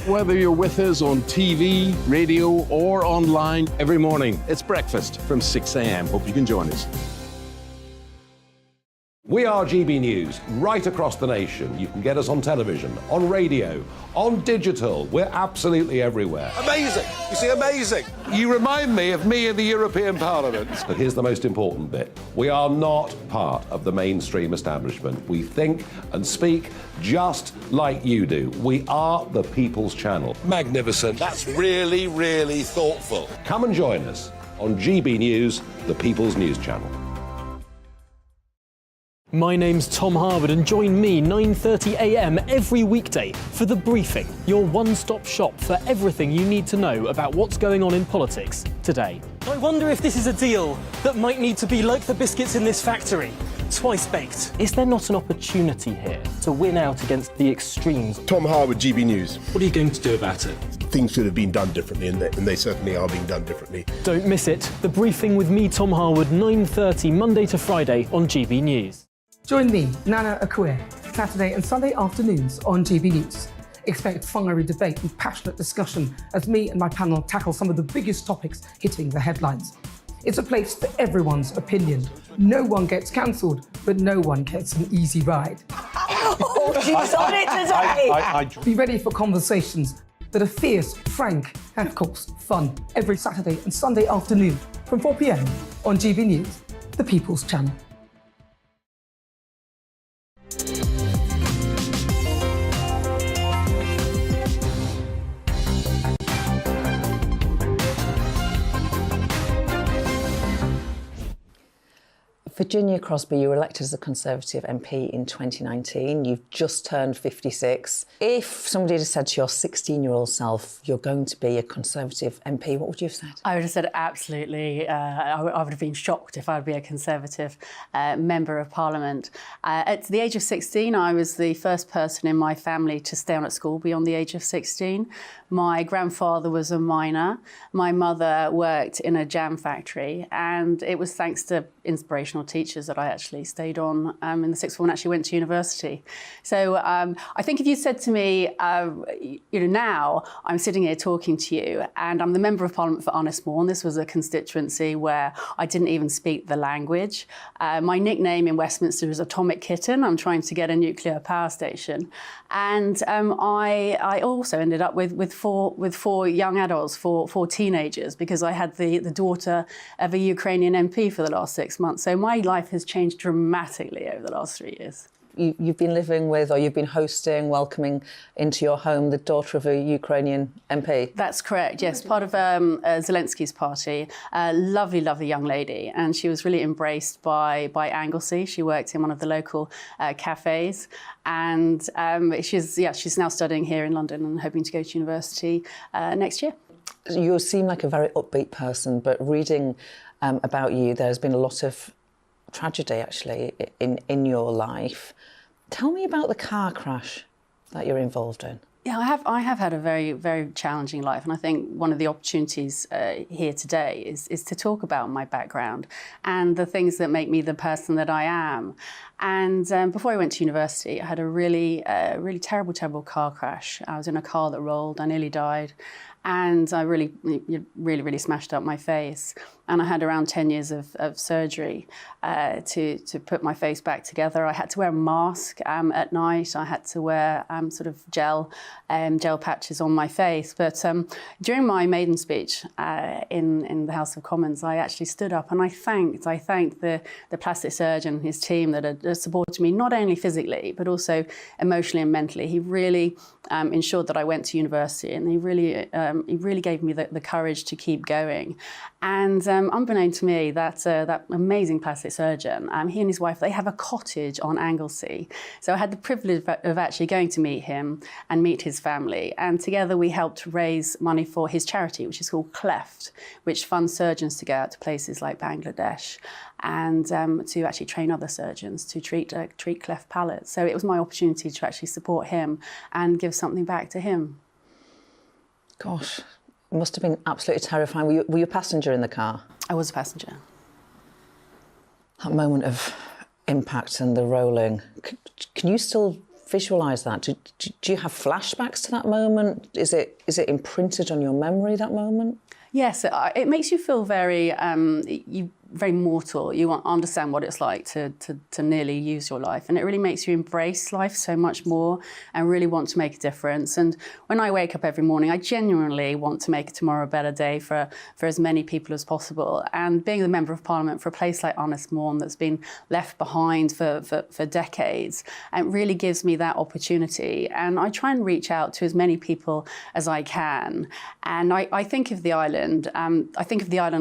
Whether you're with us on TV, radio, or online, every morning, it's breakfast from 6 a.m. Hope you can join us. We are GB News, right across the nation. You can get us on television, on radio, on digital. We're absolutely everywhere. Amazing! You see, amazing! You remind me of me in the European Parliament. But here's the most important bit. We are not part of the mainstream establishment. We think and speak just like you do. We are the People's Channel. Magnificent. That's really, really thoughtful. Come and join us on GB News, the People's News Channel. My name's Tom Harwood and join me 9:30 a.m. every weekday for The Briefing, your one-stop shop for everything you need to know about what's going on in politics today. I wonder if this is a deal that might need to be like the biscuits in this factory, twice baked. Is there not an opportunity here to win out against the extremes? Tom Harwood, GB News. What are you going to do about it? Things should have been done differently, and they certainly are being done differently. Don't miss it. The Briefing with me, Tom Harwood, 9:30 Monday to Friday on GB News. Join me, Nana Akue, Saturday and Sunday afternoons on GB News. Expect fiery debate and passionate discussion as me and my panel tackle some of the biggest topics hitting the headlines. It's a place for everyone's opinion. No one gets cancelled, but no one gets an easy ride. Oh, she's on it today! Be ready for conversations that are fierce, frank, and of course, fun. Every Saturday and Sunday afternoon from 4 p.m. on GB News, the People's Channel. Virginia Crosby, you were elected as a Conservative MP in 2019. You've just turned 56. If somebody had said to your 16-year-old self, you're going to be a Conservative MP, what would you have said? I would have said absolutely. I would have been shocked if I'd be a Conservative Member of Parliament. At the age of 16, I was the first person in my family to stay on at school beyond the age of 16. My grandfather was a miner. My mother worked in a jam factory, and it was thanks to inspirational teachers that I actually stayed on in the sixth form and actually went to university. So I think if you said to me, now I'm sitting here talking to you and I'm the Member of Parliament for Arnismore. This was a constituency where I didn't even speak the language. My nickname in Westminster is Atomic Kitten. I'm trying to get a nuclear power station. And I also ended up with four young adults, four teenagers, because I had the daughter of a Ukrainian MP for the last 6 months. So my life has changed dramatically over the last 3 years. You've been living with, or you've been hosting, welcoming into your home the daughter of a Ukrainian MP? That's correct, yes. Part of Zelensky's party. A lovely, lovely young lady. And she was really embraced by Anglesey. She worked in one of the local cafes. And she's now studying here in London and hoping to go to university next year. You seem like a very upbeat person, but reading about you, there's been a lot of tragedy actually in your life. Tell me about the car crash that you're involved in. Yeah, I have had a very, very challenging life, and I think one of the opportunities here today is to talk about my background and the things that make me the person that I am. And before I went to university, I had a really terrible car crash. I was in a car that rolled. I nearly died. and I really smashed up my face. And I had around 10 years of surgery to put my face back together. I had to wear a mask at night. I had to wear sort of gel patches on my face. But during my maiden speech in the House of Commons, I actually stood up and I thanked the plastic surgeon and his team that had supported me, not only physically, but also emotionally and mentally. He really ensured that I went to university, and he really gave me the courage to keep going. And unbeknown to me, that amazing plastic surgeon, he and his wife, they have a cottage on Anglesey. So I had the privilege of actually going to meet him and meet his family. And together we helped raise money for his charity, which is called Cleft, which funds surgeons to go out to places like Bangladesh and to actually train other surgeons to treat cleft palates. So it was my opportunity to actually support him and give something back to him. Gosh. It must have been absolutely terrifying. Were you a passenger in the car? I was a passenger. That moment of impact and the rolling, can you still visualise that? Do you have flashbacks to that moment? Is it imprinted on your memory, that moment? Yes, it makes you feel very very mortal. You understand what it's like to nearly use your life, and it really makes you embrace life so much more and really want to make a difference. And when I wake up every morning, I genuinely want to make tomorrow a better day for as many people as possible. And being the Member of Parliament for a place like Ynys that's been left behind for decades, it really gives me that opportunity. And I try and reach out to as many people as I can. And I think of the island,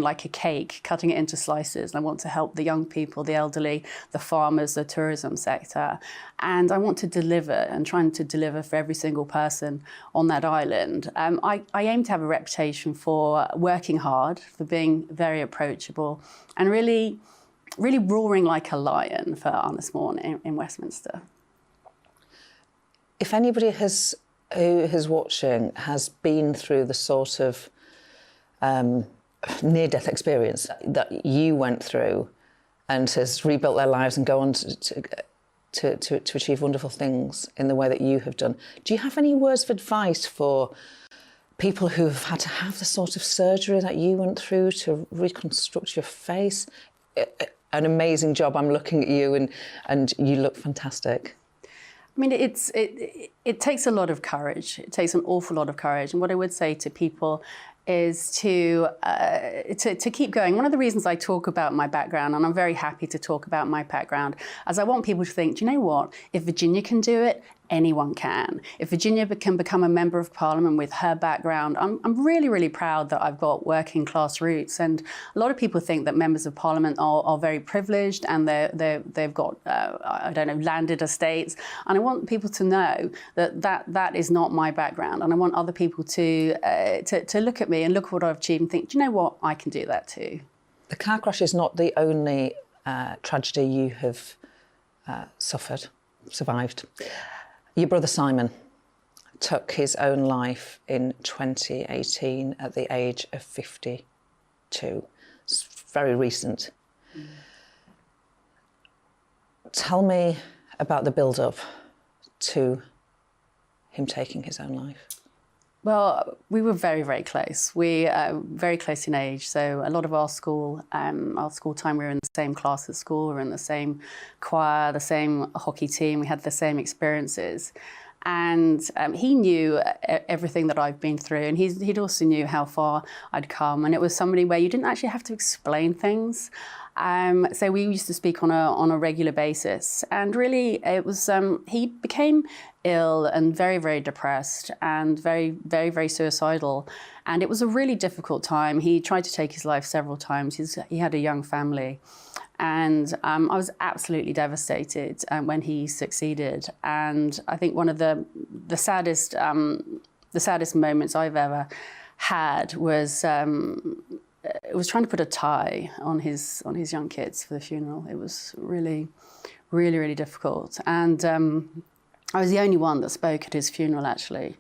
like a cake, cutting it into slices. And I want to help the young people, the elderly, the farmers, the tourism sector. And I want to deliver and trying to deliver for every single person on that island. I aim to have a reputation for working hard, for being very approachable, and really roaring like a lion for Ynys in Westminster. If anybody who is watching has been through the sort of near-death experience that you went through and has rebuilt their lives and go on to achieve wonderful things in the way that you have done, do you have any words of advice for people who have had to have the sort of surgery that you went through to reconstruct your face? An amazing job. I'm looking at you and you look fantastic. I mean, it takes a lot of courage. It takes an awful lot of courage. And what I would say to people is to keep going. One of the reasons I talk about my background, and I'm very happy to talk about my background, as I want people to think, do you know what? If Virginia can do it, anyone can. If Virginia can become a Member of Parliament with her background, I'm really, really proud that I've got working class roots. And a lot of people think that Members of Parliament are very privileged and they've got, landed estates. And I want people to know that is not my background. And I want other people to look at me and look at what I've achieved and think, do you know what? I can do that too. The car crash is not the only tragedy you have survived. Your brother Simon took his own life in 2018 at the age of 52. It's very recent. Tell me about the build-up to him taking his own life. Well, we were very, very close. We very close in age. So a lot of our school time, we were in the same class at school, we were in the same choir, the same hockey team. We had the same experiences. And he knew everything that I've been through, and he'd also knew how far I'd come. And it was somebody where you didn't actually have to explain things. So we used to speak on a regular basis, and really it was he became ill and very, very depressed and very, very, very suicidal, and it was a really difficult time. He tried to take his life several times. He had a young family, and I was absolutely devastated when he succeeded. And I think one of the saddest moments I've ever had was trying to put a tie on his young kids for the funeral. It was really, really, really difficult. And I was the only one that spoke at his funeral, actually.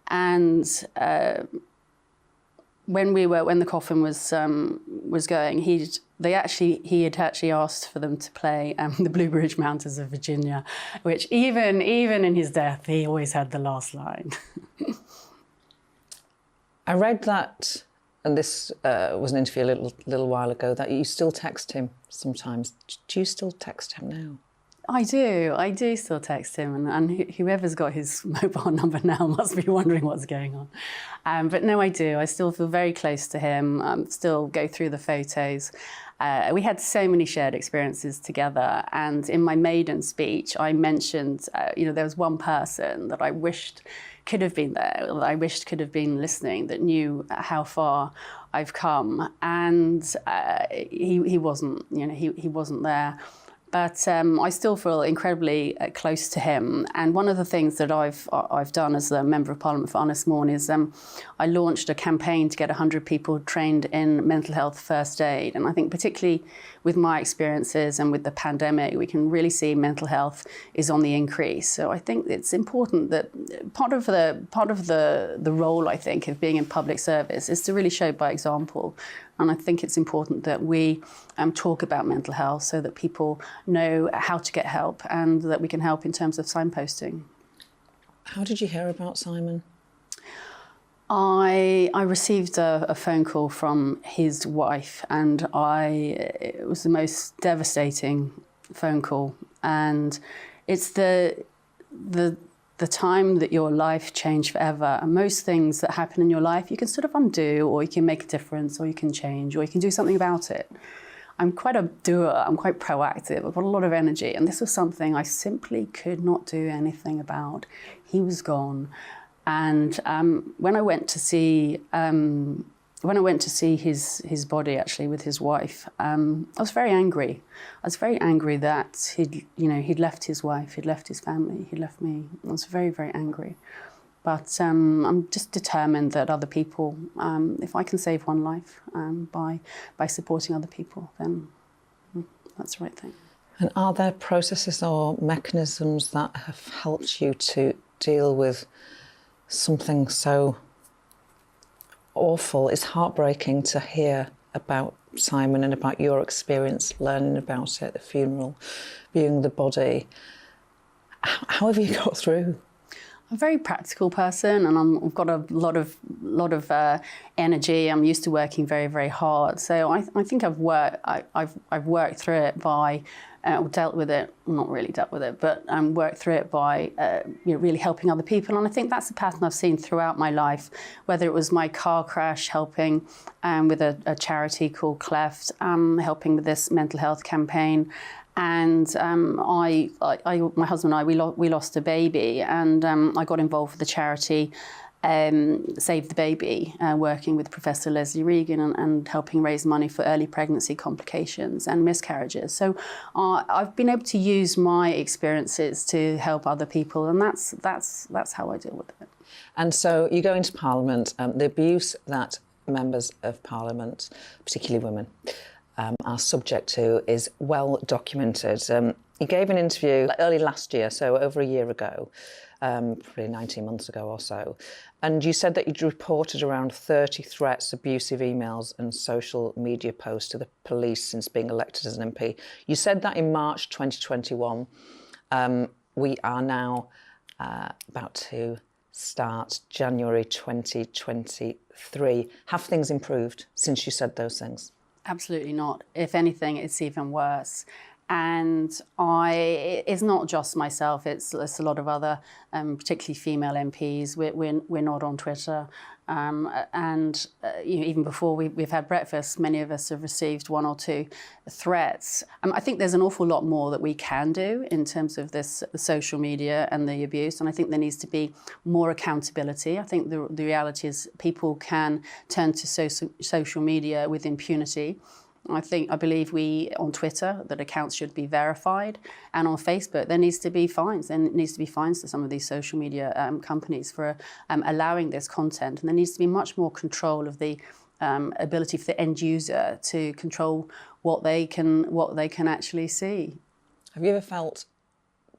And when the coffin was going, he had actually asked for them to play the Blue Ridge Mountains of Virginia, which even in his death, he always had the last line. I read that, and this was an interview a little while ago, that you still text him sometimes. Do you still text him now? I do still text him, and whoever's got his mobile number now must be wondering what's going on. But no, I do. I still feel very close to him, still go through the photos. We had so many shared experiences together, and in my maiden speech, I mentioned, there was one person that I wished could have been there, that I wished could have been listening, that knew how far I've come, and he wasn't, he wasn't there. But I still feel incredibly close to him. And one of the things that I've done as a Member of Parliament for Honest Morn is I launched a campaign to get 100 people trained in mental health first aid. And I think particularly with my experiences and with the pandemic, we can really see mental health is on the increase. So I think it's important that part of the role, I think, of being in public service is to really show by example. And I think it's important that we talk about mental health so that people know how to get help and that we can help in terms of signposting. How did you hear about Simon? I received a phone call from his wife, and it was the most devastating phone call. And it's the time that your life changed forever. And most things that happen in your life, you can sort of undo, or you can make a difference, or you can change, or you can do something about it. I'm quite a doer, I'm quite proactive, I've got a lot of energy, and this was something I simply could not do anything about. He was gone. And when I went to see his body, actually, with his wife, I was very angry. I was very angry that he'd left his wife, he'd left his family, he'd left me. I was very, very angry. But I'm just determined that other people, if I can save one life by supporting other people, then that's the right thing. And are there processes or mechanisms that have helped you to deal with something so awful? It's heartbreaking to hear about Simon and about your experience learning about it, the funeral, viewing the body. How have you got through? I'm a very practical person, and I've got a lot of energy. I'm used to working very, very hard. So I think I've worked through it by dealt with it, not really dealt with it, but worked through it by really helping other people. And I think that's a pattern I've seen throughout my life, whether it was my car crash, helping with a charity called Cleft, helping with this mental health campaign. And my husband and I, we lost a baby, and I got involved with the charity Save the Baby, working with Professor Leslie Regan and helping raise money for early pregnancy complications and miscarriages. So I've been able to use my experiences to help other people, and that's how I deal with it. And so you go into Parliament, the abuse that members of Parliament, particularly women, are subject to is well documented. You gave an interview early last year, so over a year ago, probably 19 months ago or so, and you said that you'd reported around 30 threats, abusive emails and social media posts to the police since being elected as an MP. You said that in March 2021. We are now about to start January 2023. Have things improved since you said those things? Absolutely not. If anything, it's even worse. And it's not just myself, it's a lot of other, particularly female MPs. We're not on Twitter. Even before we've had breakfast, many of us have received one or two threats. I think there's an awful lot more that we can do in terms of this social media and the abuse, and I think there needs to be more accountability. I think the reality is people can turn to social media with impunity. I believe on Twitter that accounts should be verified, and on Facebook there needs to be fines. There needs to be fines to some of these social media companies for allowing this content, and there needs to be much more control of the ability for the end user to control what they can actually see. Have you ever felt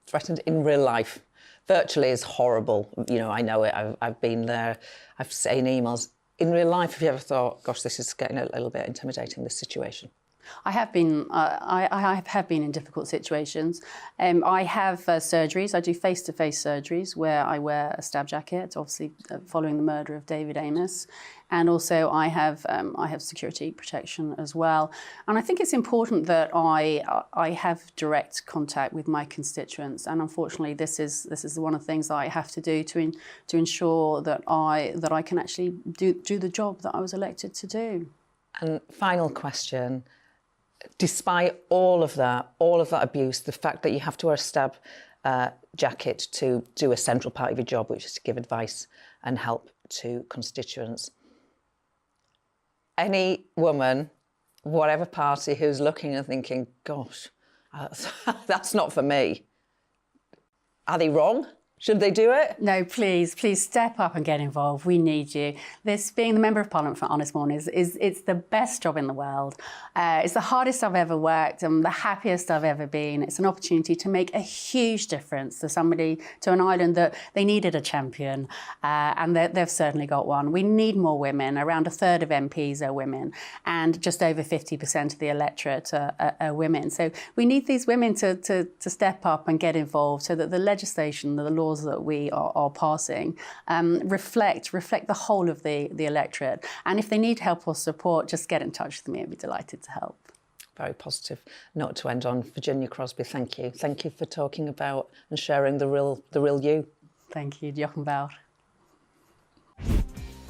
threatened in real life? Virtually is horrible. I know it. I've been there. I've seen emails. In real life, have you ever thought, gosh, this is getting a little bit intimidating, this situation? I have been. I have been in difficult situations. I have surgeries. I do face-to-face surgeries where I wear a stab jacket, obviously following the murder of David Amos, and also I have security protection as well. And I think it's important that I have direct contact with my constituents. And unfortunately, this is one of the things that I have to do to ensure that I can actually do the job that I was elected to do. And final question. Despite all of that abuse, the fact that you have to wear a stab jacket to do a central part of your job, which is to give advice and help to constituents, any woman, whatever party, who's looking and thinking, gosh, that's not for me, are they wrong? Should they do it? No, please step up and get involved. We need you. This, being the Member of Parliament for Honest Morning, it's the best job in the world. It's the hardest I've ever worked and the happiest I've ever been. It's an opportunity to make a huge difference to an island that they needed a champion, and they've certainly got one. We need more women. Around a third of MPs are women, and just over 50% of the electorate are women. So we need these women to step up and get involved so that the legislation, the laws that we are passing reflect the whole of the electorate. And if they need help or support, just get in touch with me. I'd be delighted to help. Very positive note to end on. Virginia Crosby, thank you. Thank you for talking about and sharing the real you. Thank you, Jochen Bauer.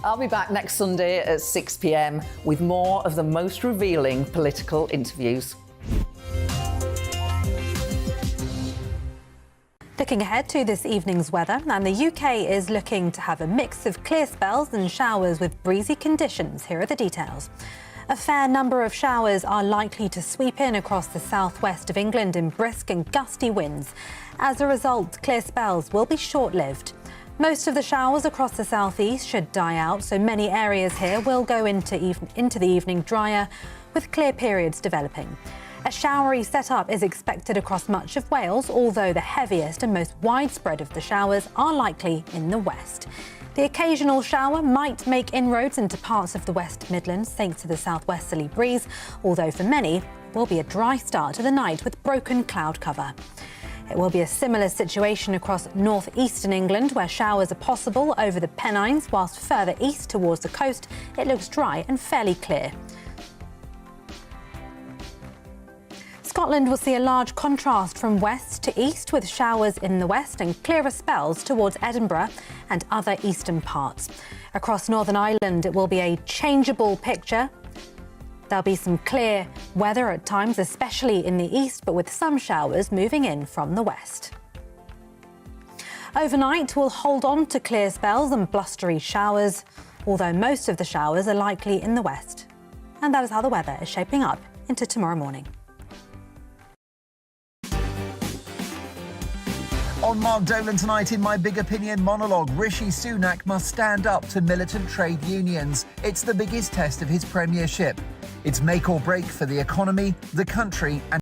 I'll be back next Sunday at 6 p.m. with more of the most revealing political interviews. Looking ahead to this evening's weather, and the UK is looking to have a mix of clear spells and showers with breezy conditions. Here are the details. A fair number of showers are likely to sweep in across the southwest of England in brisk and gusty winds. As a result, clear spells will be short-lived. Most of the showers across the southeast should die out, so many areas here will go into the evening drier, with clear periods developing. A showery setup is expected across much of Wales, although the heaviest and most widespread of the showers are likely in the west. The occasional shower might make inroads into parts of the West Midlands thanks to the southwesterly breeze, although for many will be a dry start to the night with broken cloud cover. It will be a similar situation across northeastern England, where showers are possible over the Pennines, whilst further east towards the coast it looks dry and fairly clear. Scotland will see a large contrast from west to east, with showers in the west and clearer spells towards Edinburgh and other eastern parts. Across Northern Ireland, it will be a changeable picture. There'll be some clear weather at times, especially in the east, but with some showers moving in from the west. Overnight, we'll hold on to clear spells and blustery showers, although most of the showers are likely in the west. And that is how the weather is shaping up into tomorrow morning. On Mark Dolan tonight in My Big Opinion monologue, Rishi Sunak must stand up to militant trade unions. It's the biggest test of his premiership. It's make or break for the economy, the country and